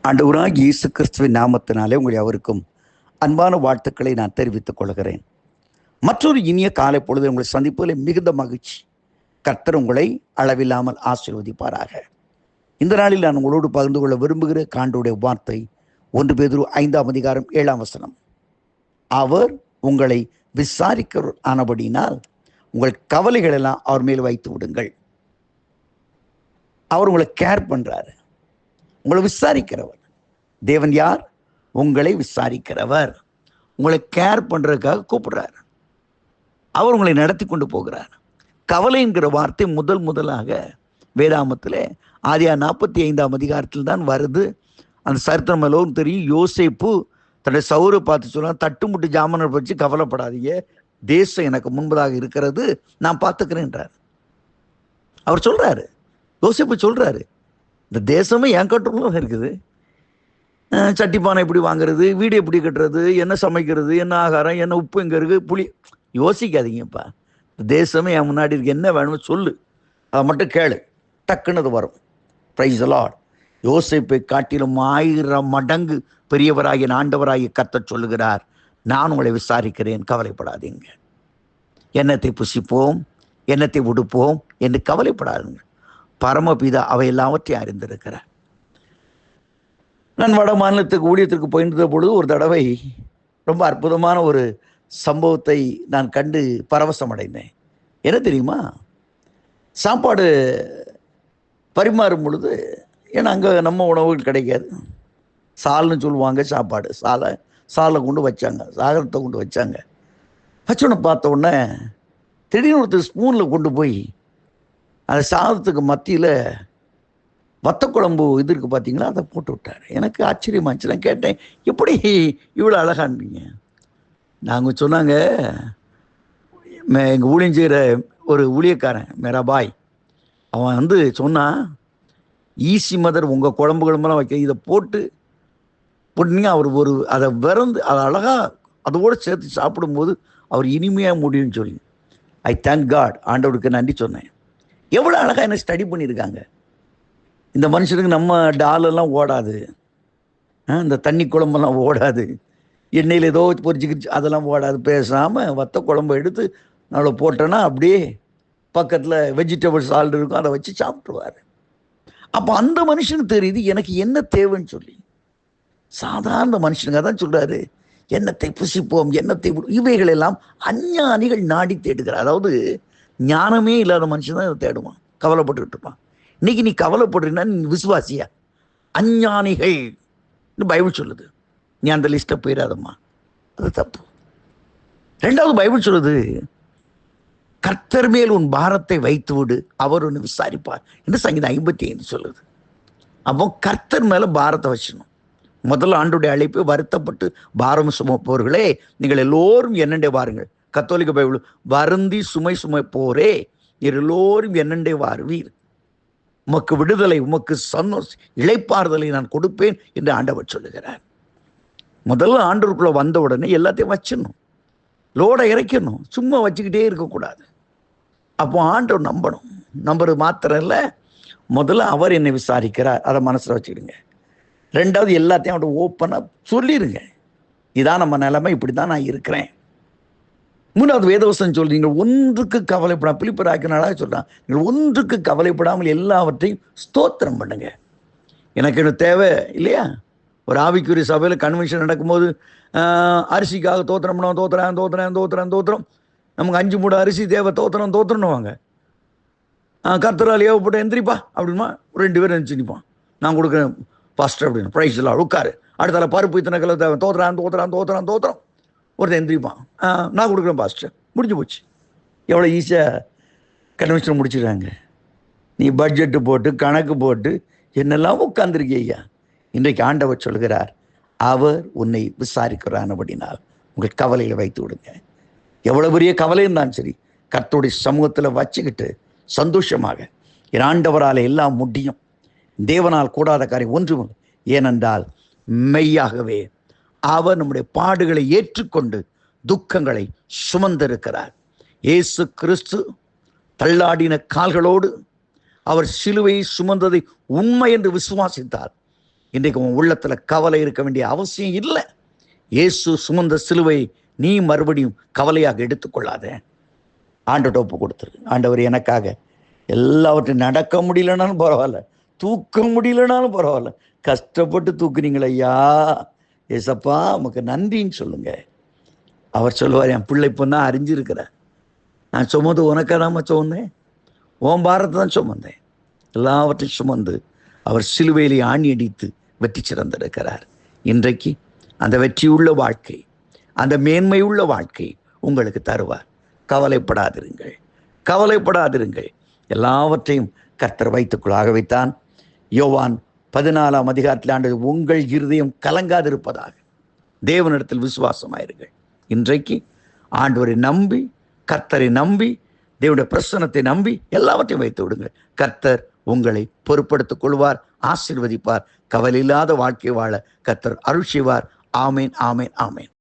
ஆண்டவராகிய இயேசு கிறிஸ்துவின் நாமத்தினாலே உங்களை அவருக்கும் அன்பான வாழ்த்துக்களை நான் தெரிவித்துக் கொள்கிறேன். மற்றொரு இனிய காலை பொழுது உங்களை சந்திப்பதில் மிகுந்த மகிழ்ச்சி. கர்த்தர் உங்களை அளவில்லாமல் ஆசீர்வதிப்பாராக. இந்த நாளில் நான் உங்களோடு பகிர்ந்து கொள்ள விரும்புகிற ஆண்டவருடைய வார்த்தை 1 பேதுரு 5:7. அவர் உங்களை விசாரிக்கிற ஆனபடினால் உங்கள் கவலைகள் எல்லாம் அவர் மேல் வைத்து விடுங்கள். அவர் உங்களை கேர் பண்றாரு, உங்களை விசாரிக்கிறவர். தேவன் யார்? உங்களை விசாரிக்கிறவர். உங்களை கேர் பண்றதுக்காக கூப்பிடுறார். அவர் உங்களை நடத்தி கொண்டு போகிறார். கவலை என்கிற வார்த்தை முதலாக வேதாமத்தில் ஆதியா 45 தான் வருது. அந்த சரித்திரம் எல்லோரும் தெரியும். யோசேப்பு தன்னுடைய சவுரை பார்த்து சொல்ல, தட்டுமுட்டு ஜாமனை வச்சு கவலைப்படாதீங்க, தேசம் எனக்கு முன்பதாக இருக்கிறது, நான் பார்த்துக்கிறேன்றார். அவர் சொல்றாரு, யோசேப்பு சொல்றாரு, இந்த தேசமே என் கட்டுக்குள்ள இருக்குது. சட்டிப்பானை எப்படி வாங்குறது, வீடு எப்படி கட்டுறது, என்ன சமைக்கிறது, என்ன ஆகாரம், என்ன உப்பு எங்க இருக்கு, புளி, யோசிக்காதீங்கப்பா. தேசமே என் முன்னாடி இருக்கு, என்ன வேணுமோ சொல்லு, அதை மட்டும் கேளு, டக்குன்னு அது வரும். Praise the Lord. யோசேப்பை காட்டிலும் 1000 மடங்கு பெரியவராகிய ஆண்டவராகிய கர்த்தர் சொல்லுகிறார், நான் உங்களை விசாரிக்கிறேன், கவலைப்படாதீங்க. எண்ணத்தை புசிப்போம், எண்ணத்தை உடுப்போம் என்று கவலைப்படாதுங்க. பரமபிதா அவை எல்லாவற்றையும் அறிந்திருக்கிறார். நான் வட மாநிலத்துக்கு ஊழியத்திற்கு போயிருந்த பொழுது ஒரு தடவை ரொம்ப அற்புதமான ஒரு சம்பவத்தை நான் கண்டு பரவசம் அடைந்தேன். என்ன தெரியுமா? சாப்பாடு பரிமாறும் பொழுது, ஏன்னா அங்கே நம்ம உணவுகள் கிடைக்காது, சால்னு சொல்லுவாங்க, சாப்பாடு சாலை கொண்டு வச்சாங்க, சாகரத்தை கொண்டு வச்சாங்க. வச்சோன்னு பார்த்த உடனே திடீர்னு ஒருத்தர் ஸ்பூனில் கொண்டு போய் அந்த சாதத்துக்கு மத்தியில் வத்த குழம்பு இது இருக்குது பார்த்தீங்களா, அதை போட்டு விட்டார். எனக்கு ஆச்சரியமாச்சு. நான் கேட்டேன், எப்படி இவ்வளோ அழகான்பீங்க? நாங்கள் சொன்னாங்க, எங்கள் ஊழியம் செய்கிற ஒரு ஊழியக்காரன் மேராபாய், அவன் வந்து சொன்னான், ஈசி மதர் உங்கள் குழம்பு குழம்பெல்லாம் வைக்க இதை போட்டுனீங்க, அவர் ஒரு அதை விறந்து அதை அழகாக அதோடு சேர்த்து சாப்பிடும்போது அவர் இனிமையாக முடியும்னு சொல்லி, ஐ தேங்க் காட், ஆண்டவருக்கு நன்றி சொன்னேன். எவ்வளோ அழகாக என்ன ஸ்டடி பண்ணியிருக்காங்க. இந்த மனுஷனுக்கு நம்ம டாலெல்லாம் ஓடாது, இந்த தண்ணி குழம்பெல்லாம் ஓடாது, எண்ணெயில் ஏதோ பொரிச்சுக்கிச்சு அதெல்லாம் ஓடாது. பேசாமல் வத்த குழம்பு எடுத்து நம்மளை போட்டோன்னா அப்படியே பக்கத்தில் வெஜிடபிள்ஸ் ஆல் இருக்கும், அதை வச்சு சாப்பிட்ருவார். அப்போ அந்த மனுஷனுக்கு தெரியுது எனக்கு என்ன தேவைன்னு சொல்லி. சாதாரண மனுஷனுங்க தான் சொல்கிறாரு, எண்ணத்தை புசிப்போம், எண்ணத்தை இவைகள் எல்லாம் அஞ்ஞானிகள் நாடி தேடுகிறார். அதாவது ஞானமே இல்லாத மனுஷன் தான் இதை தேடுவான், கவலைப்பட்டுக்கிட்டு இருப்பான். இன்னைக்கு நீ கவலைப்படுறீன்னா நீ விசுவாசியா? அஞ்ஞானிகள் பைபிள் சொல்லுது. நீ அந்த லிஸ்ட்டை போயிடாதம்மா, அது தப்பு. 2வது பைபிள் சொல்லுது, கர்த்தர் மேல் உன் பாரத்தை வைத்து விடு, அவர் ஒன்று விசாரிப்பார் என்று சங்கீதம் 55 சொல்லுது. அப்போ கர்த்தர் மேலே பாரத்தை வச்சிடணும். முதல்ல ஆண்டுடைய அழைப்பு, வருத்தப்பட்டு பாரம் சுமப்பவர்களே நீங்கள் எல்லோரும் என்னண்டே வாருங்கள். கத்தோலிக்க பைபிள், வருந்தி சுமை சுமைப்போரே எல்லோரும் என்னண்டே வாருவீர், உமக்கு விடுதலை, உமக்கு இளைப்பாறுதலை நான் கொடுப்பேன் என்று ஆண்டவர் சொல்லுகிறார். முதல்ல ஆண்டவருக்குள்ள வந்த உடனே எல்லாத்தையும் வச்சிடணும், லோடை இறைக்கணும், சும்மா வச்சுக்கிட்டே இருக்கக்கூடாது. அப்போ ஆண்டவர் நம்புறது மாத்திரம் இல்லை, முதல்ல அவர் என்னை விசாரிக்கிறார், அதை மனசில் வச்சுக்கிடுங்க. 2வது எல்லாத்தையும் அவர்கிட்ட ஓப்பனாக சொல்லிடுங்க, இதான் நம்ம நிலைமை, இப்படி தான் நான் இருக்கிறேன். 3வது வேதவசனம் சொல்லி, நீங்கள் ஒன்றுக்கு கவலைப்படாமல், பிலிப்பியர் ஆக்கினால சொல்கிறான், நீங்கள் ஒன்றுக்கு கவலைப்படாமல் எல்லாவற்றையும் ஸ்தோத்திரம் பண்ணுங்க. எனக்கு என்ன தேவை இல்லையா? ஒரு ஆவிக்குரிய சபையில் கன்வென்ஷன் நடக்கும்போது அரிசிக்காக தோத்திரம் பண்ணுவோம், தோத்திரம், நமக்கு 5 மூட அரிசி தேவை, தோத்திரம்னுவாங்க. கர்த்தரால் ஏவப்பட்ட எந்திரிப்பா அப்படின்னா 2 பேர் எந்திரிச்சு நிற்பான், நான் கொடுக்குறேன் பாஸ்டர் அப்படின்னு, ப்ரைஸ் எல்லாம் உட்காரு, அடுத்தால பருப்பு இத்தனை கிலோ தேவை, தோத்திரம் ஒருத்தர் எந்திரிப்பான், நான் கொடுக்குறேன் பாஸ்டர், முடிஞ்சு போச்சு. எவ்வளோ ஈஸியாக கன்வென்ஷன் முடிச்சிடுறாங்க. நீ பட்ஜெட்டு போட்டு கணக்கு போட்டு என்னெல்லாம் உட்கார்ந்துருக்கே ஐயா. இன்றைக்கு ஆண்டவர் சொல்கிறார், அவர் உன்னை விசாரிக்கிறானபடினால் உங்கள் கவலையை வைத்து விடுங்க. எவ்வளோ பெரிய கவலை இருந்தாலும் சரி, கர்த்தருடைய சமூகத்தில் வச்சுக்கிட்டு சந்தோஷமாக, என் ஆண்டவரால் எல்லாம் முடியும், தேவனால் கூடாத காரியம் ஒன்றும். ஏனென்றால் மெய்யாகவே அவர் நம்முடைய பாடுகளை ஏற்றுக்கொண்டு துக்கங்களை சுமந்திருக்கிறார். இயேசு கிறிஸ்து தள்ளாடின கால்களோடு அவர் சிலுவையை சுமந்ததை உண்மை என்று விசுவாசித்தார். இன்றைக்கு உன் உள்ளத்துல கவலை இருக்க வேண்டிய அவசியம் இல்லை. இயேசு சுமந்த சிலுவை நீ மறுபடியும் கவலையாக எடுத்துக்கொள்ளாத. ஆண்டவர்ட்ட ஒப்பு கொடுத்துரு. ஆண்டவர் எனக்காக எல்லாவற்றையும் நடக்க முடியலனாலும் பரவாயில்ல, தூக்க முடியலனாலும் பரவாயில்ல, கஷ்டப்பட்டு தூக்குறீங்களே ஐயா, ஏசப்பா உமக்கு நன்றின்னு சொல்லுங்க. அவர் சொல்லுவார், என் பிள்ளை பொண்ணா அறிஞ்சிருக்கிற, நான் சுமந்து உனக்காதாம சுமந்தேன், உன் பாரத்தை தான் சுமந்தேன். எல்லாவற்றையும் சுமந்து அவர் சிலுவையிலே ஆணி அடித்து வெற்றி சிறந்திருக்கிறார். இன்றைக்கு அந்த வெற்றியுள்ள வாழ்க்கை, அந்த மேன்மையுள்ள வாழ்க்கை உங்களுக்கு தருவார். கவலைப்படாதிருங்கள், கவலைப்படாதிருங்கள். எல்லாவற்றையும் கர்த்தர் வைத்துக்கொள்ளாகவைத்தான் யோவான் 14ஆம் அதிகாரத்தில் ஆண்டு உங்கள் இருதயம் கலங்காதிருப்பதாக தேவனிடத்தில் விசுவாசமாயிருங்கள். இன்றைக்கு ஆண்டவரை நம்பி, கர்த்தரை நம்பி, தேவனுடைய பிரசன்னத்தை நம்பி எல்லாவற்றையும் வைத்து விடுங்கள். கர்த்தர் உங்களை பொறுப்படுத்திக் கொள்வார், ஆசீர்வதிப்பார். கவலை இல்லாத வாழ்க்கை வாழ கர்த்தர் அருள் செய்வார். ஆமேன், ஆமேன், ஆமேன்.